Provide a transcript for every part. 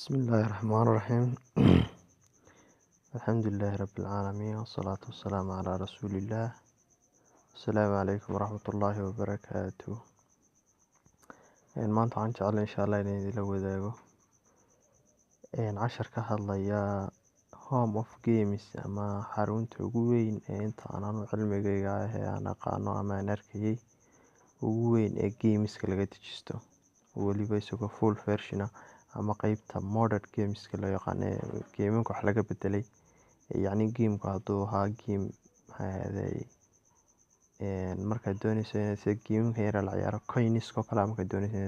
بسم الله الرحمن الرحيم الحمد لله رب العالمين والصلاة والسلام على رسول الله. السلام عليكم ورحمة الله وبركاته. maanta waxaan jeclahay insha Allah inaan idila wadaago cashar ka hadlaya home of games ama xarunta ugu weyn ee inta aan cilmigayga aan aqaano ama aan arkayay ugu weyn ee gameska laga dejisto, waliba isagoo full version ama qaybta modern gameska loo yaqaan gameska wax laga bedelay. yacni gameku hadduu ahaa game markaad doonayso inaad gameka yar la ciyaaro coinska oo kale, markaad doonayso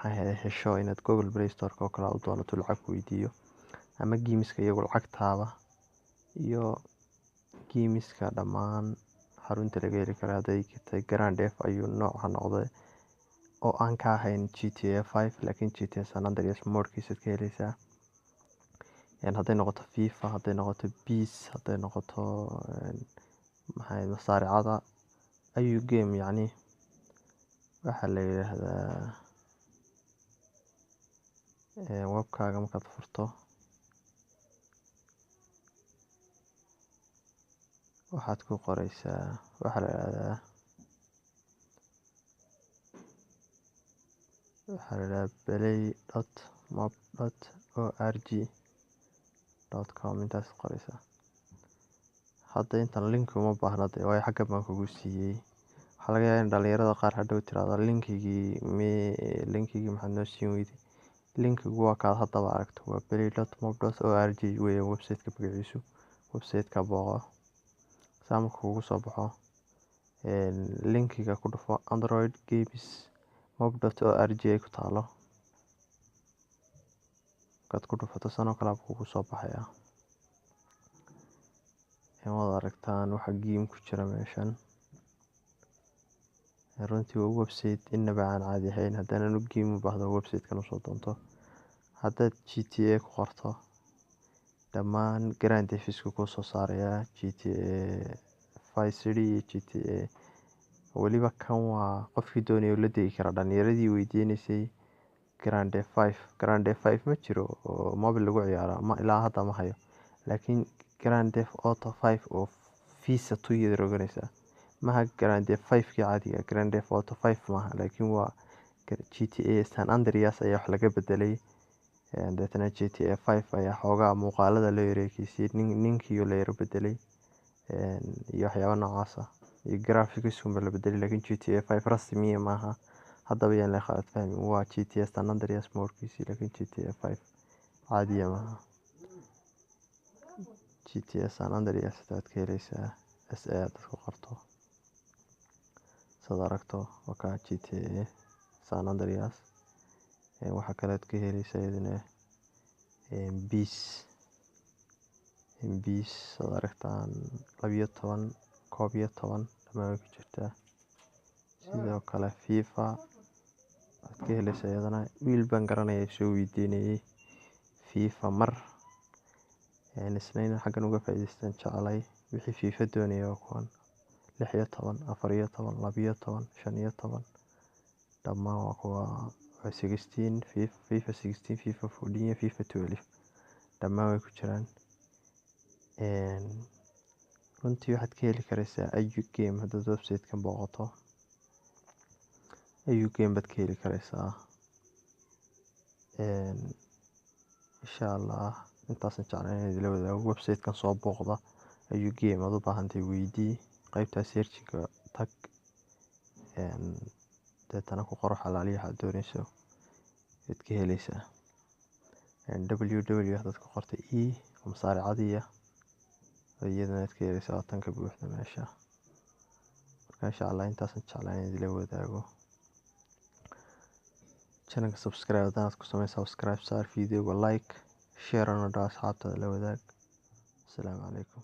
inaad hesho inaad Google Play Store oo kale u doonato lacag weydiiyo, ama gameska iyagu lacagtaada iyo gameska dhammaan xarunta laga heli karo hadday tahay Grand Theft ayuu nooca noqday oo aan ka ahayn GTA 5 laakiin GTA San Andreas modekiisa ka helaysaa. hadday noqoto FIFA, hadday noqoto PES, hadday noqoto masaaricada ayuu game yacni waxa la yiraahdaa webkaaga markaad furto waxaad ku qoraysaa waxa la yiraahdaa play.mob.org.com intaas qoraysaa. hadda intan link uma baahna waayo xagga baan kugu siiyay. waxaa laga yaabaa in dhalinyarada qaar hadhow tiraahdo linkigii maxaad noo siin weyday. linkigu waa kaad haddaba aragto, waa play.mob.org weeye website-ka magaciisu. website-ka booqo saa markuu kugu soo baxo linkiga ku dhufo Android games mob.org ay ku taalo, kad ku dhufato sano kala kugu soo baxaya. waad aragtaan waxa game ku jira meeshan. runtii waa website inaba aan caadi ahayn. haddana game u baahdo website-kan usoo doonto, haddaad GTA ku qorto dhammaan Grand Theft ku soo saaraya, GTA 5 City iyo GTA. waliba kan waa qofkii doonaya la degi kara. dhalinyaradii weydiinaysay Grand Theft 5 ma jiro oo mobile lagu ciyaaro ma ilaa hadda ma hayo, laakiin Grand Theft Auto 5 oo Visa 2 yada roganaysa maha Grand Theft 5 kii caadiga. Grand Theft Auto 5 maaha, laakiin waa GTA San Andreas ayaa wax laga bedelay. deetana GTA 5 ayaa xoogaa muuqaalada loo yareekisay, ninkii la yara bedelay iyo waxyaabo noocaas ah iyo graphics la bedelay, laakiin GTA 5 rasmi maaha. haddaba yaan la khalad fahmin, waa GTA San Andreas modekiisa, laakiin GTA 5 caadi maaha. GTA San Andreas aad ka helaysaa aad ku qorto sad aragto waa GTA San Andreas. waxa kale aad ka helaysaa idina PES sad aragtaan 12 11 dhammaan way ku jirtaa. sidoo kale FIFA aad ka helaysaa iyadana. wiil baan garanaya soo weydiinayay FIFA mar isniin xaggan uga faa'iideystaan jeclay wixii FIFA doonaya kuwan 16 14 12 15 dhammaan waa kuwa 16 FIFA 16 FIFA 14 FIFA 12 dhammaan way ku jiraan. runtii waxaad ka heli karaysaa ayu game haddaad website-kan booqato. ayu game baad ka heli karaysaa. insha Allah intaasan jeclahay inaan idila wadaago. website-kan soo booqda ayu game aad u baahantahay weydii, qaybta search-ga tag deetana ku qor xalaalihi aad doonayso aad ka helaysaa. www haddaad ku qorto masaaricadiya iyadana aad ka helaysaa tanka buuxda meesha. marka insha Allah intaasan jeclahay inaan idila wadaago. channelka subscribe haddaad ku samaysaa subscribe saar, videoga like share ana asxaabtada la wadaag. Assalaamu calaykum.